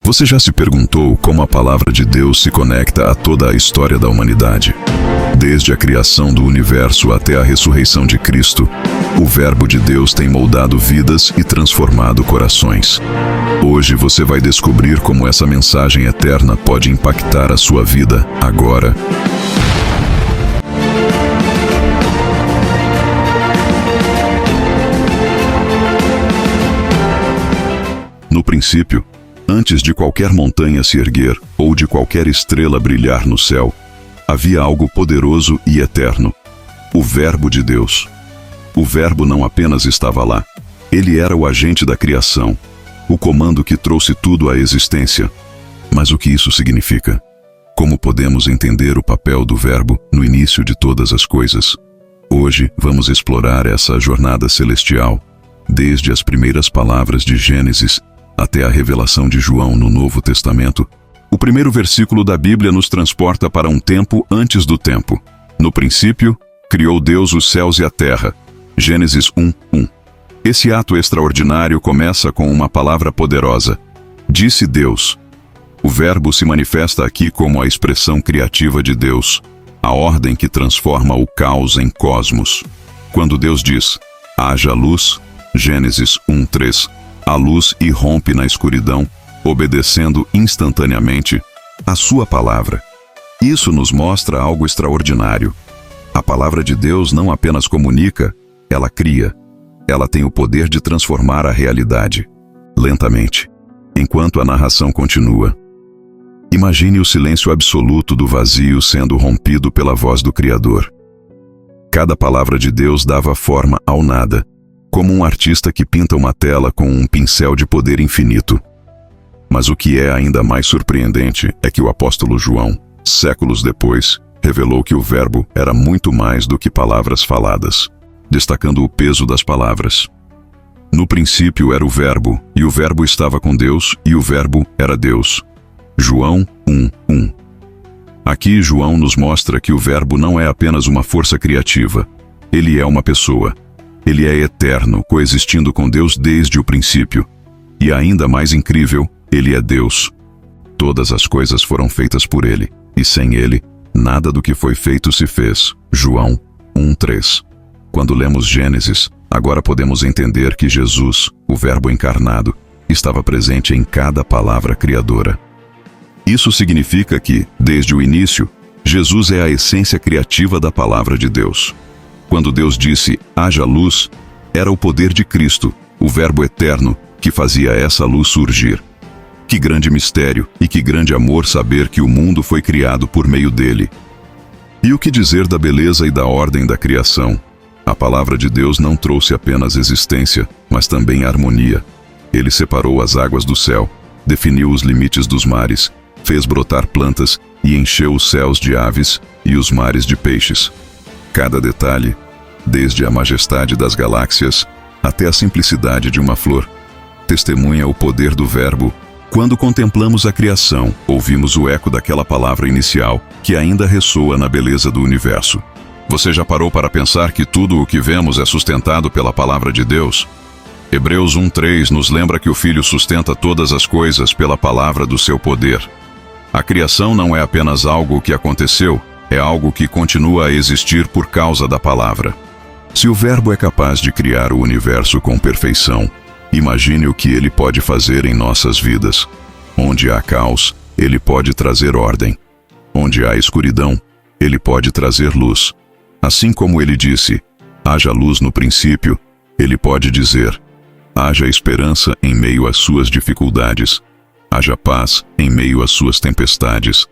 Você já se perguntou como a palavra de Deus se conecta a toda a história da humanidade? Desde a criação do universo até a ressurreição de Cristo, o Verbo de Deus tem moldado vidas e transformado corações. Hoje você vai descobrir como essa mensagem eterna pode impactar a sua vida agora. No princípio, antes de qualquer montanha se erguer ou de qualquer estrela brilhar no céu, havia algo poderoso e eterno: o Verbo de Deus. O Verbo não apenas estava lá, ele era o agente da criação, o comando que trouxe tudo à existência. Mas o que isso significa? Como podemos entender o papel do Verbo no início de todas as coisas? Hoje vamos explorar essa jornada celestial, desde as primeiras palavras de Gênesis até a revelação de João no Novo Testamento. O primeiro versículo da Bíblia nos transporta para um tempo antes do tempo. No princípio, criou Deus os céus e a terra. Gênesis 1:1. Esse ato extraordinário começa com uma palavra poderosa: disse Deus. O Verbo se manifesta aqui como a expressão criativa de Deus, a ordem que transforma o caos em cosmos. Quando Deus diz, haja luz, Gênesis 1:3, a luz irrompe na escuridão, obedecendo instantaneamente a sua palavra. Isso nos mostra algo extraordinário. A palavra de Deus não apenas comunica, ela cria. Ela tem o poder de transformar a realidade. Lentamente, enquanto a narração continua, imagine o silêncio absoluto do vazio sendo rompido pela voz do Criador. Cada palavra de Deus dava forma ao nada, como um artista que pinta uma tela com um pincel de poder infinito. Mas o que é ainda mais surpreendente é que o apóstolo João, séculos depois, revelou que o Verbo era muito mais do que palavras faladas, destacando o peso das palavras. No princípio era o Verbo, e o Verbo estava com Deus, e o Verbo era Deus. João 1:1. Aqui João nos mostra que o Verbo não é apenas uma força criativa, ele é uma pessoa. Ele é eterno, coexistindo com Deus desde o princípio. E ainda mais incrível, ele é Deus. Todas as coisas foram feitas por ele, e sem ele, nada do que foi feito se fez. João 1:3. Quando lemos Gênesis, agora podemos entender que Jesus, o Verbo encarnado, estava presente em cada palavra criadora. Isso significa que, desde o início, Jesus é a essência criativa da palavra de Deus. Quando Deus disse, haja luz, era o poder de Cristo, o Verbo eterno, que fazia essa luz surgir. Que grande mistério e que grande amor saber que o mundo foi criado por meio dele. E o que dizer da beleza e da ordem da criação? A palavra de Deus não trouxe apenas existência, mas também harmonia. Ele separou as águas do céu, definiu os limites dos mares, fez brotar plantas e encheu os céus de aves e os mares de peixes. Cada detalhe, desde a majestade das galáxias até a simplicidade de uma flor, testemunha o poder do Verbo. Quando contemplamos a criação, ouvimos o eco daquela palavra inicial que ainda ressoa na beleza do universo. Você já parou para pensar que tudo o que vemos é sustentado pela palavra de Deus? Hebreus 1:3 nos lembra que o Filho sustenta todas as coisas pela palavra do seu poder. A criação não é apenas algo que aconteceu, é algo que continua a existir por causa da palavra. Se o Verbo é capaz de criar o universo com perfeição, imagine o que ele pode fazer em nossas vidas. Onde há caos, ele pode trazer ordem. Onde há escuridão, ele pode trazer luz. Assim como ele disse, haja luz no princípio, ele pode dizer, haja esperança em meio às suas dificuldades. Haja paz em meio às suas tempestades.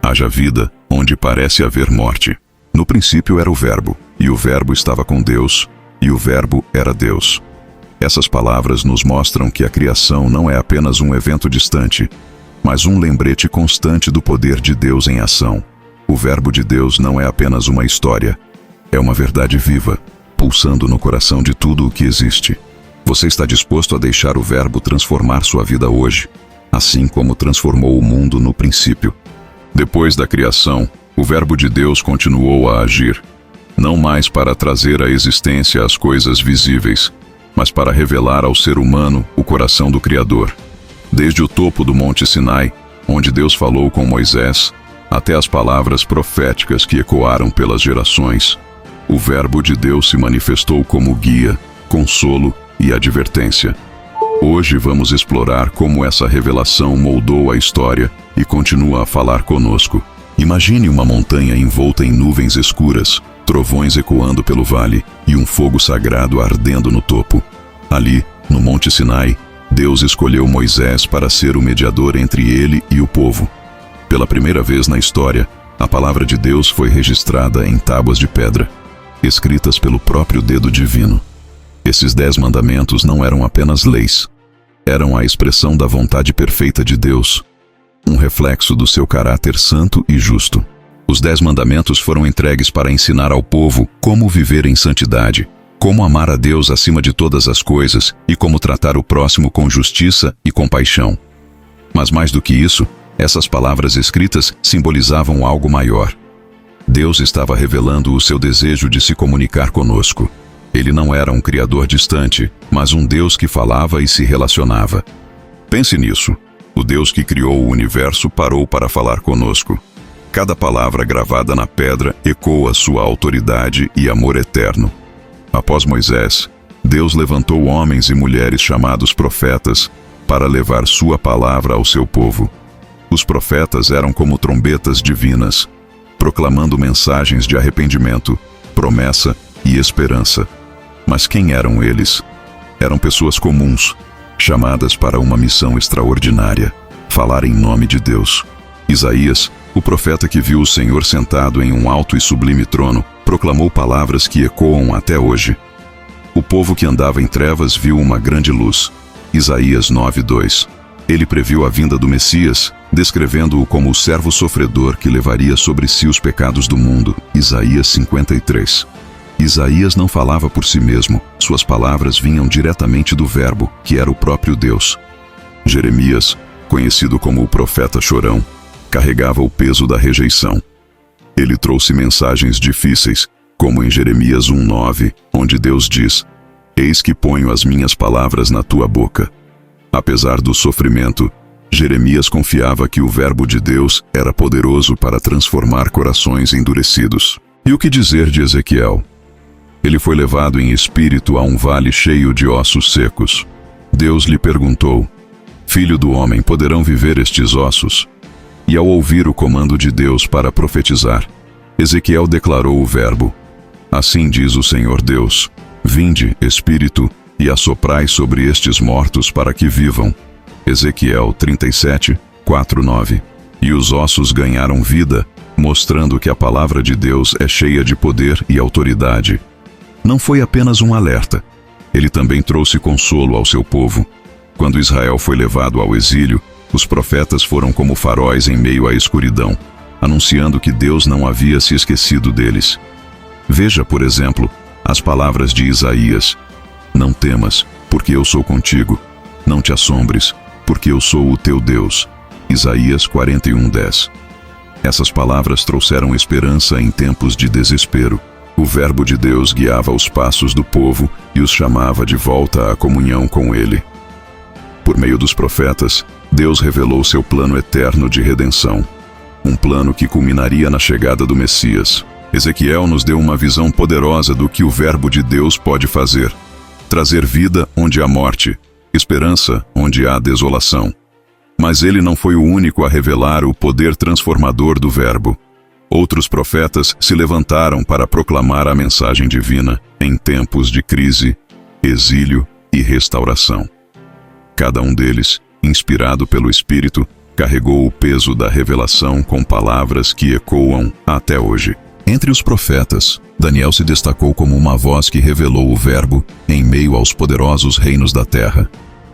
Haja vida onde parece haver morte. No princípio era o Verbo, e o Verbo estava com Deus, e o Verbo era Deus. Essas palavras nos mostram que a criação não é apenas um evento distante, mas um lembrete constante do poder de Deus em ação. O Verbo de Deus não é apenas uma história, é uma verdade viva, pulsando no coração de tudo o que existe. Você está disposto a deixar o Verbo transformar sua vida hoje, assim como transformou o mundo no princípio? Depois da criação, o Verbo de Deus continuou a agir, não mais para trazer à existência as coisas visíveis, mas para revelar ao ser humano o coração do Criador. Desde o topo do Monte Sinai, onde Deus falou com Moisés, até as palavras proféticas que ecoaram pelas gerações, o Verbo de Deus se manifestou como guia, consolo e advertência. Hoje vamos explorar como essa revelação moldou a história e continua a falar conosco. Imagine uma montanha envolta em nuvens escuras, trovões ecoando pelo vale e um fogo sagrado ardendo no topo. Ali, no Monte Sinai, Deus escolheu Moisés para ser o mediador entre ele e o povo. Pela primeira vez na história, a palavra de Deus foi registrada em tábuas de pedra, escritas pelo próprio dedo divino. Esses 10 mandamentos não eram apenas leis. Eram a expressão da vontade perfeita de Deus, um reflexo do seu caráter santo e justo. Os 10 mandamentos foram entregues para ensinar ao povo como viver em santidade, como amar a Deus acima de todas as coisas e como tratar o próximo com justiça e compaixão. Mas mais do que isso, essas palavras escritas simbolizavam algo maior. Deus estava revelando o seu desejo de se comunicar conosco. Ele não era um criador distante, mas um Deus que falava e se relacionava. Pense nisso. O Deus que criou o universo parou para falar conosco. Cada palavra gravada na pedra ecoa sua autoridade e amor eterno. Após Moisés, Deus levantou homens e mulheres chamados profetas para levar sua palavra ao seu povo. Os profetas eram como trombetas divinas, proclamando mensagens de arrependimento, promessa e esperança. Mas quem eram eles? Eram pessoas comuns, chamadas para uma missão extraordinária: falar em nome de Deus. Isaías, o profeta que viu o Senhor sentado em um alto e sublime trono, proclamou palavras que ecoam até hoje. O povo que andava em trevas viu uma grande luz. Isaías 9:2. Ele previu a vinda do Messias, descrevendo-o como o servo sofredor que levaria sobre si os pecados do mundo. Isaías 53. Isaías não falava por si mesmo, suas palavras vinham diretamente do Verbo, que era o próprio Deus. Jeremias, conhecido como o profeta chorão, carregava o peso da rejeição. Ele trouxe mensagens difíceis, como em Jeremias 1:9, onde Deus diz: "Eis que ponho as minhas palavras na tua boca." Apesar do sofrimento, Jeremias confiava que o Verbo de Deus era poderoso para transformar corações endurecidos. E o que dizer de Ezequiel? Ele foi levado em espírito a um vale cheio de ossos secos. Deus lhe perguntou: "Filho do homem, poderão viver estes ossos?" E ao ouvir o comando de Deus para profetizar, Ezequiel declarou o verbo: "Assim diz o Senhor Deus: Vinde, Espírito, e assoprai sobre estes mortos para que vivam." Ezequiel 37, 4-9. E os ossos ganharam vida, mostrando que a palavra de Deus é cheia de poder e autoridade. Não foi apenas um alerta. Ele também trouxe consolo ao seu povo. Quando Israel foi levado ao exílio, os profetas foram como faróis em meio à escuridão, anunciando que Deus não havia se esquecido deles. Veja, por exemplo, as palavras de Isaías: "Não temas, porque eu sou contigo. Não te assombres, porque eu sou o teu Deus." Isaías 41:10. Essas palavras trouxeram esperança em tempos de desespero. O Verbo de Deus guiava os passos do povo e os chamava de volta à comunhão com ele. Por meio dos profetas, Deus revelou seu plano eterno de redenção, um plano que culminaria na chegada do Messias. Ezequiel nos deu uma visão poderosa do que o Verbo de Deus pode fazer: trazer vida onde há morte, esperança onde há desolação. Mas ele não foi o único a revelar o poder transformador do Verbo. Outros profetas se levantaram para proclamar a mensagem divina em tempos de crise, exílio e restauração. Cada um deles, inspirado pelo Espírito, carregou o peso da revelação com palavras que ecoam até hoje. Entre os profetas, Daniel se destacou como uma voz que revelou o Verbo em meio aos poderosos reinos da terra.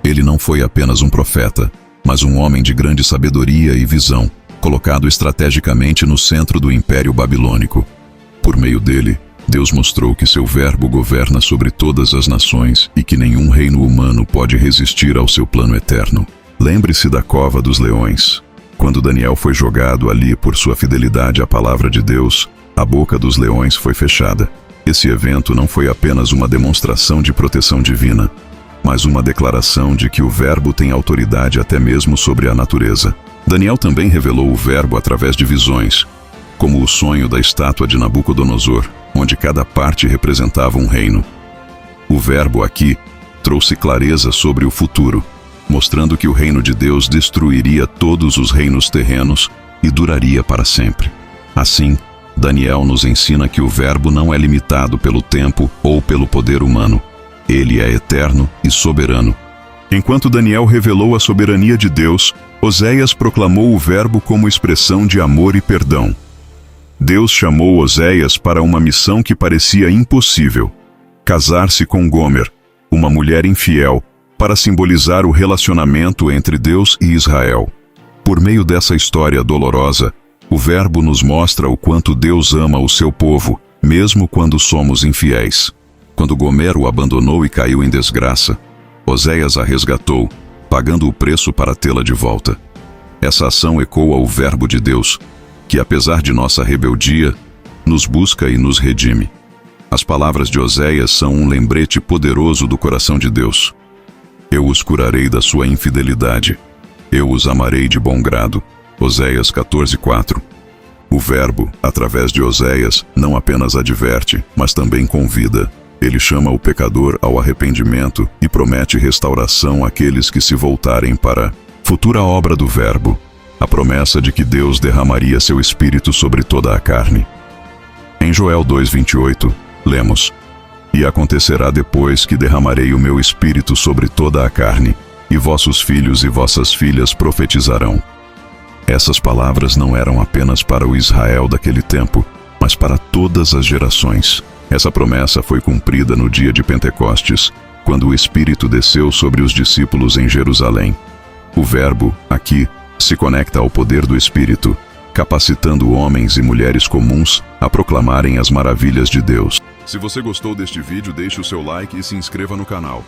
Ele não foi apenas um profeta, mas um homem de grande sabedoria e visão, colocado estrategicamente no centro do Império Babilônico. Por meio dele, Deus mostrou que seu Verbo governa sobre todas as nações e que nenhum reino humano pode resistir ao seu plano eterno. Lembre-se da cova dos leões. Quando Daniel foi jogado ali por sua fidelidade à palavra de Deus, a boca dos leões foi fechada. Esse evento não foi apenas uma demonstração de proteção divina, mas uma declaração de que o Verbo tem autoridade até mesmo sobre a natureza. Daniel também revelou o Verbo através de visões, como o sonho da estátua de Nabucodonosor, onde cada parte representava um reino. O Verbo aqui trouxe clareza sobre o futuro, mostrando que o reino de Deus destruiria todos os reinos terrenos e duraria para sempre. Assim, Daniel nos ensina que o Verbo não é limitado pelo tempo ou pelo poder humano. Ele é eterno e soberano. Enquanto Daniel revelou a soberania de Deus, Oséias proclamou o Verbo como expressão de amor e perdão. Deus chamou Oséias para uma missão que parecia impossível: casar-se com Gomer, uma mulher infiel, para simbolizar o relacionamento entre Deus e Israel. Por meio dessa história dolorosa, o Verbo nos mostra o quanto Deus ama o seu povo, mesmo quando somos infiéis. Quando Gomer o abandonou e caiu em desgraça, Oséias a resgatou, pagando o preço para tê-la de volta. Essa ação ecoa o Verbo de Deus, que apesar de nossa rebeldia, nos busca e nos redime. As palavras de Oséias são um lembrete poderoso do coração de Deus. Eu os curarei da sua infidelidade. Eu os amarei de bom grado. Oséias 14:4. O Verbo, através de Oséias, não apenas adverte, mas também convida. Ele chama o pecador ao arrependimento e promete restauração àqueles que se voltarem para a futura obra do Verbo, a promessa de que Deus derramaria seu Espírito sobre toda a carne. Em Joel 2:28, lemos: E acontecerá depois que derramarei o meu Espírito sobre toda a carne, e vossos filhos e vossas filhas profetizarão. Essas palavras não eram apenas para o Israel daquele tempo, mas para todas as gerações. Essa promessa foi cumprida no dia de Pentecostes, quando o Espírito desceu sobre os discípulos em Jerusalém. O Verbo, aqui, se conecta ao poder do Espírito, capacitando homens e mulheres comuns a proclamarem as maravilhas de Deus. Se você gostou deste vídeo, deixe o seu like e se inscreva no canal.